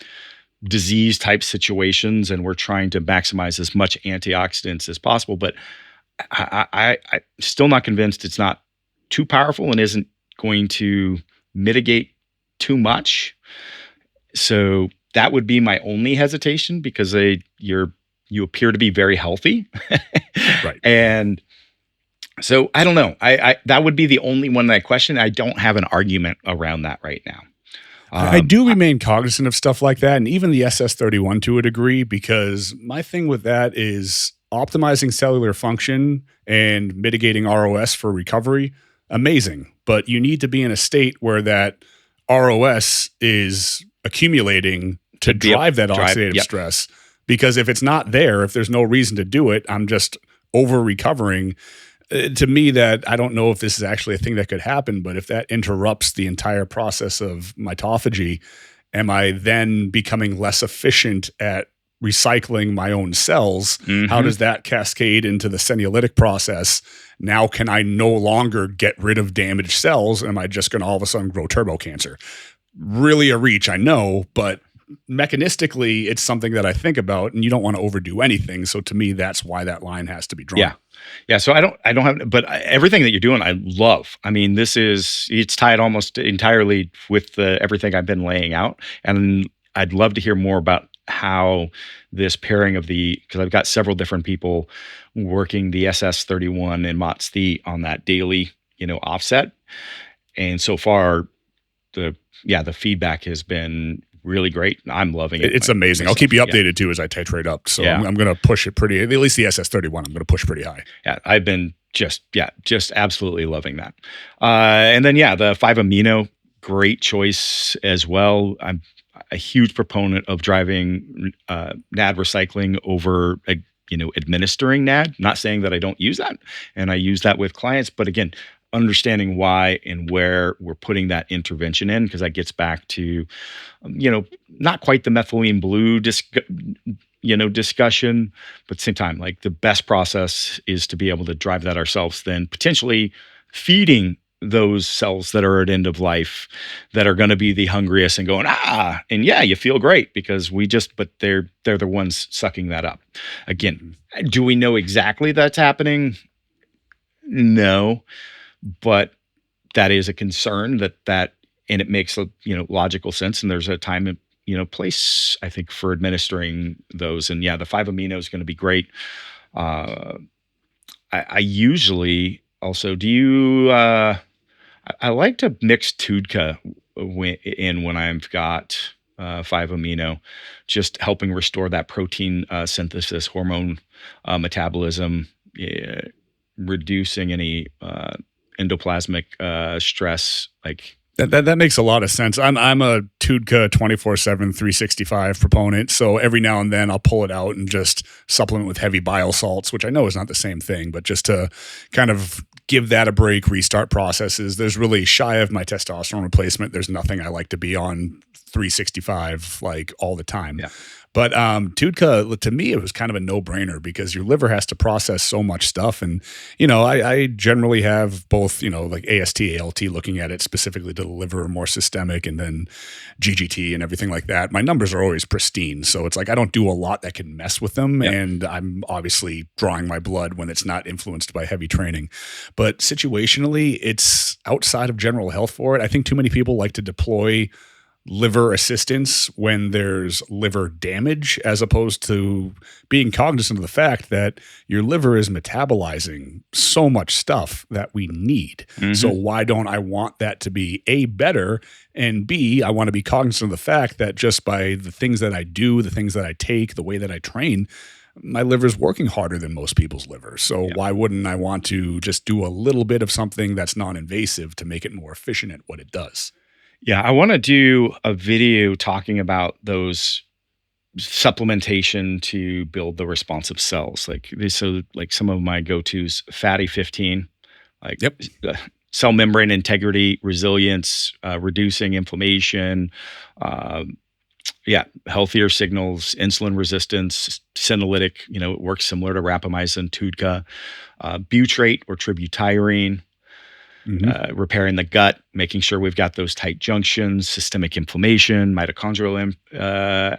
disease type situations and we're trying to maximize as much antioxidants as possible. But I'm still not convinced it's not too powerful and isn't going to mitigate too much. So that would be my only hesitation, because you appear to be very healthy. Right. And so I don't know. I that would be the only one that I question. I don't have an argument around that right now. I do remain cognizant of stuff like that, and even the SS-31 to a degree, because my thing with that is optimizing cellular function and mitigating ROS for recovery. Amazing, but you need to be in a state where that ROS is accumulating to drive that oxidative stress. Because if it's not there, if there's no reason to do it, I'm just over recovering. To me, that I don't know if this is actually a thing that could happen, but if that interrupts the entire process of mitophagy, am I then becoming less efficient at recycling my own cells? Mm-hmm. How does that cascade into the senolytic process? Now, can I no longer get rid of damaged cells? Am I just going to all of a sudden grow turbo cancer? Really a reach, I know, but mechanistically, it's something that I think about, and you don't want to overdo anything. So to me, that's why that line has to be drawn. Yeah. Yeah. So I don't have, but everything that you're doing, I love. I mean, it's tied almost entirely with everything I've been laying out. And I'd love to hear more about how this pairing of because I've got several different people working the SS-31 and MOTS-C on that daily, offset. And so far, the feedback has been really great. I'm loving it. It's amazing. I'll keep you updated too as I titrate up. So I'm going to push it at least the SS-31, I'm going to push pretty high. Yeah, I've been just absolutely loving that. And then, the 5 amino, great choice as well. I'm a huge proponent of driving NAD recycling over, administering NAD. Not saying that I don't use that, and I use that with clients, but again, understanding why and where we're putting that intervention in, because that gets back to, not quite the methylene blue discussion, but at the same time, like the best process is to be able to drive that ourselves, then potentially feeding those cells that are at end of life that are going to be the hungriest and going, and you feel great because but they're the ones sucking that up. Again, do we know exactly that's happening? No. But that is a concern and it makes logical sense. And there's a time and place, I think, for administering those. And the 5 amino is going to be great. I usually also I like to mix TUDKA when I've got 5 amino, just helping restore that protein synthesis, hormone metabolism, reducing any endoplasmic stress. Like that makes a lot of sense. I'm a TUDKA 24/7 365 proponent, so every now and then I'll pull it out and just supplement with heavy bile salts, which I know is not the same thing, but just to kind of give that a break, restart processes. There's really, shy of my testosterone replacement, there's nothing I like to be on 365 like all the time. Yeah. But TUDKA, to me, it was kind of a no-brainer because your liver has to process so much stuff. And, I generally have both, like AST, ALT, looking at it specifically to the liver, more systemic, and then GGT and everything like that. My numbers are always pristine. So it's like I don't do a lot that can mess with them. Yep. And I'm obviously drawing my blood when it's not influenced by heavy training. But situationally, it's outside of general health for it. I think too many people like to deploy liver assistance when there's liver damage, as opposed to being cognizant of the fact that your liver is metabolizing so much stuff that we need. Mm-hmm. So why don't I want that to be A, better, and B, I want to be cognizant of the fact that just by the things that I do, the things that I take, the way that I train, my liver's working harder than most people's livers. So why wouldn't I want to just do a little bit of something that's non-invasive to make it more efficient at what it does? Yeah, I want to do a video talking about those supplementation to build the responsive cells. Like some of my go-tos, fatty 15, cell membrane integrity, resilience, reducing inflammation, healthier signals, insulin resistance, senolytic, it works similar to rapamycin, TUDKA, butyrate or tributyrene. Mm-hmm. Repairing the gut, making sure we've got those tight junctions, systemic inflammation, mitochondrial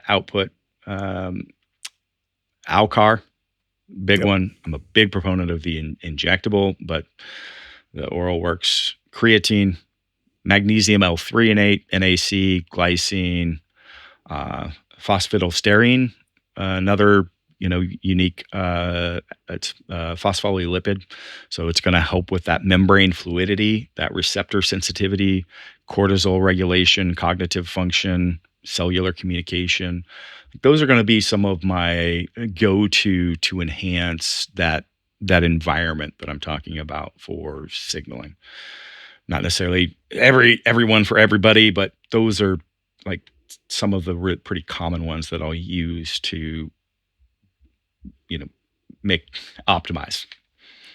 output, Alcar, big one. I'm a big proponent of the injectable, but the oral works. Creatine, magnesium L-threonate, NAC, glycine, phosphatidylserine, another unique it's phospholipid, so it's going to help with that membrane fluidity, that receptor sensitivity, cortisol regulation, cognitive function, cellular communication. Those are going to be some of my go-to to enhance that environment that I'm talking about for signaling. Not necessarily everyone for everybody, but those are like some of the pretty common ones that I'll use to make optimize.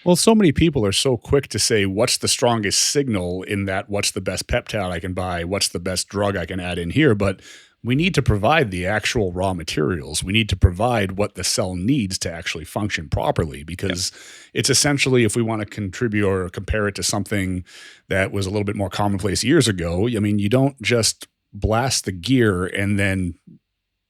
Well, so many people are so quick to say, what's the strongest signal in that? What's the best peptide I can buy? What's the best drug I can add in here? But we need to provide the actual raw materials. We need to provide what the cell needs to actually function properly, because it's essentially, if we want to contribute or compare it to something that was a little bit more commonplace years ago, I mean, you don't just blast the gear and then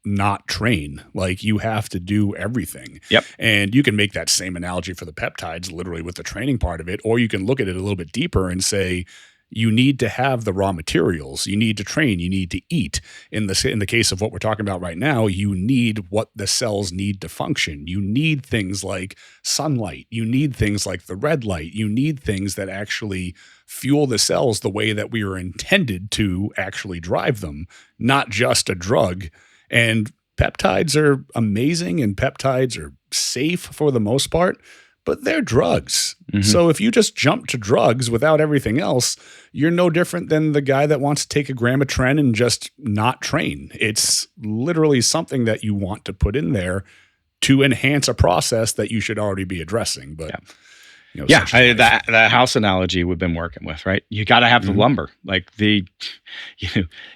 not train. Like, you have to do everything. Yep. And you can make that same analogy for the peptides, literally with the training part of it, or you can look at it a little bit deeper and say, you need to have the raw materials. You need to train. You need to eat. In the case of what we're talking about right now, you need what the cells need to function. You need things like sunlight. You need things like the red light. You need things that actually fuel the cells the way that we were intended to actually drive them, not just a drug. And peptides are amazing, and peptides are safe for the most part, but they're drugs. Mm-hmm. So if you just jump to drugs without everything else, you're no different than the guy that wants to take a gram of tren and just not train. It's literally something that you want to put in there to enhance a process that you should already be addressing. But that house analogy we've been working with, right? You got to have the lumber. Like, you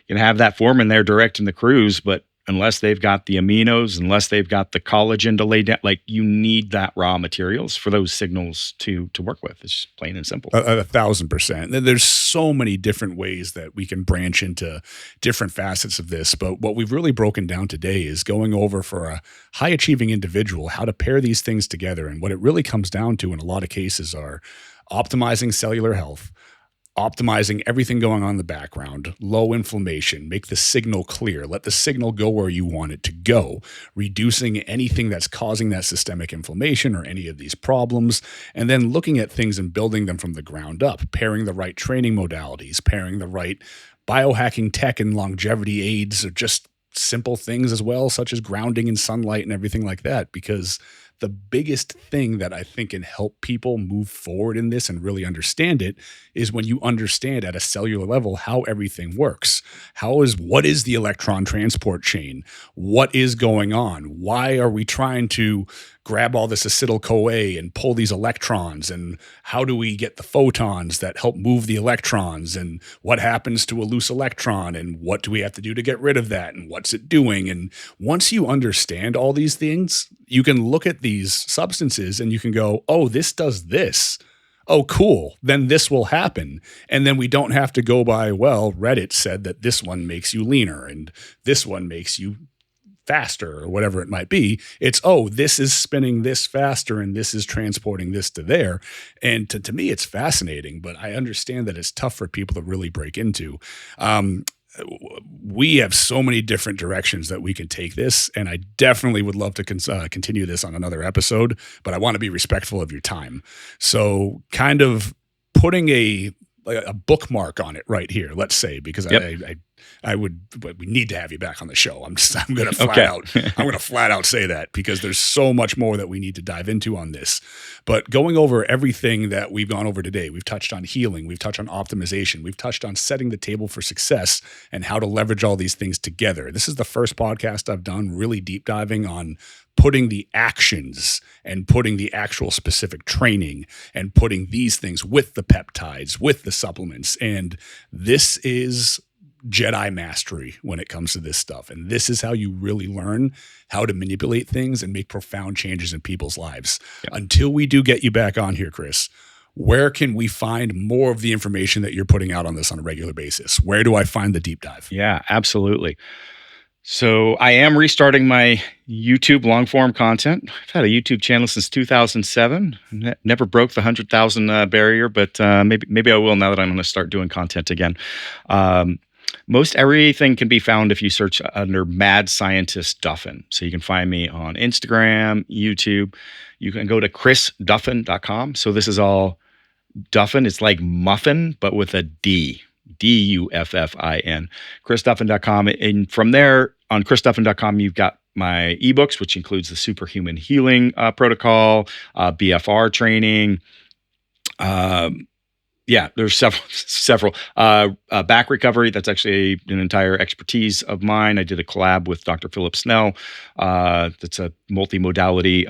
can have that foreman there directing the crews, but unless they've got the aminos, unless they've got the collagen to lay down, like, you need that raw materials for those signals to work with. It's just plain and simple. 1,000%. There's so many different ways that we can branch into different facets of this. But what we've really broken down today is going over for a high achieving individual, how to pair these things together. And what it really comes down to in a lot of cases are optimizing cellular health, optimizing everything going on in the background, low inflammation, make the signal clear, let the signal go where you want it to go, reducing anything that's causing that systemic inflammation or any of these problems, and then looking at things and building them from the ground up, pairing the right training modalities, pairing the right biohacking tech and longevity aids, or just simple things as well, such as grounding and sunlight and everything like that, because the biggest thing that I think can help people move forward in this and really understand it is when you understand at a cellular level how everything works. What is the electron transport chain? What is going on? Why are we trying to grab all this acetyl-CoA and pull these electrons? And how do we get the photons that help move the electrons? And what happens to a loose electron? And what do we have to do to get rid of that? And what's it doing? And once you understand all these things, you can look at these substances and you can go, oh, this does this. Oh, cool. Then this will happen. And then we don't have to go by, well, Reddit said that this one makes you leaner and this one makes you faster or whatever it might be. It's, oh, this is spinning this faster and this is transporting this to there. And to me, it's fascinating, but I understand that it's tough for people to really break into. We have so many different directions that we can take this, and I definitely would love to continue this on another episode, but I want to be respectful of your time. So kind of putting a bookmark on it right here, let's say, because we need to have you back on the show. I'm going to flat out say that, because there's so much more that we need to dive into on this. But going over everything that we've gone over today, we've touched on healing, we've touched on optimization, we've touched on setting the table for success and how to leverage all these things together. This is the first podcast I've done really deep diving on putting the actions and putting the actual specific training and putting these things with the peptides, with the supplements. And this is Jedi mastery when it comes to this stuff. And this is how you really learn how to manipulate things and make profound changes in people's lives. Yep. Until we do get you back on here, Chris, where can we find more of the information that you're putting out on this on a regular basis? Where do I find the deep dive? Yeah, absolutely. So I am restarting my YouTube long form content. I've had a YouTube channel since 2007. Never broke the 100,000 barrier, but maybe I will now that I'm going to start doing content again. Most everything can be found if you search under Mad Scientist Duffin. So you can find me on Instagram, YouTube. You can go to chrisduffin.com. So this is all Duffin. It's like muffin, but with a D. Duffin, chrisduffin.com. And from there, on chrisduffin.com, you've got my ebooks, which includes the Superhuman Healing Protocol, BFR training. There's several. Back recovery, that's actually an entire expertise of mine. I did a collab with Dr. Philip Snell. That's a multimodality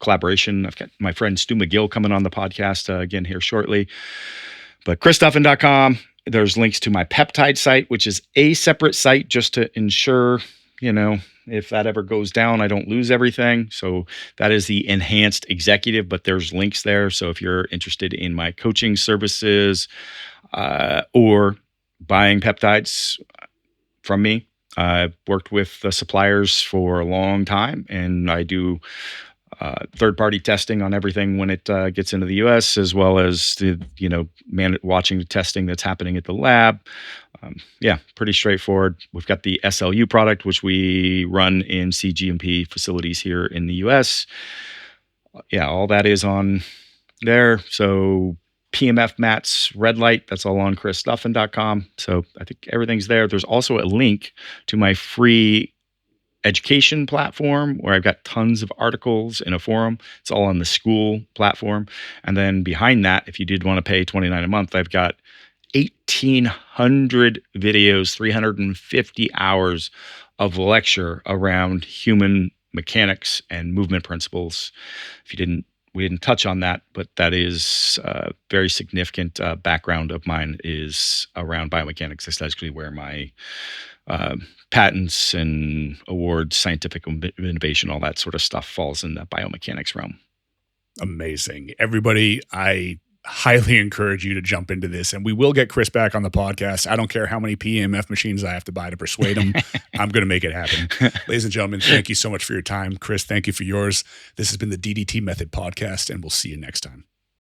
collaboration. I've got my friend Stu McGill coming on the podcast again here shortly. But chrisduffin.com, there's links to my peptide site, which is a separate site just to ensure, if that ever goes down, I don't lose everything. So that is the Enhanced Executive, but there's links there. So if you're interested in my coaching services or buying peptides from me, I've worked with the suppliers for a long time, and I do third-party testing on everything when it gets into the U.S., as well as the watching the testing that's happening at the lab. Pretty straightforward. We've got the SLU product, which we run in CGMP facilities here in the U.S. All that is on there. So PEMF mats, red light, that's all on chrisduffin.com. So I think everything's there. There's also a link to my free education platform where I've got tons of articles in a forum. It's all on the school platform. And then behind that, if you did want to pay $29 a month, I've got 1,800 videos, 350 hours of lecture around human mechanics and movement principles. We didn't touch on that, but that is a very significant background of mine is around biomechanics. That's actually where my patents and awards, scientific innovation, all that sort of stuff falls in the biomechanics realm. Amazing. Everybody, I highly encourage you to jump into this, and we will get Chris back on the podcast. I don't care how many PEMF machines I have to buy to persuade him. I'm going to make it happen. Ladies and gentlemen, thank you so much for your time. Chris, thank you for yours. This has been the DDT Method Podcast, and we'll see you next time.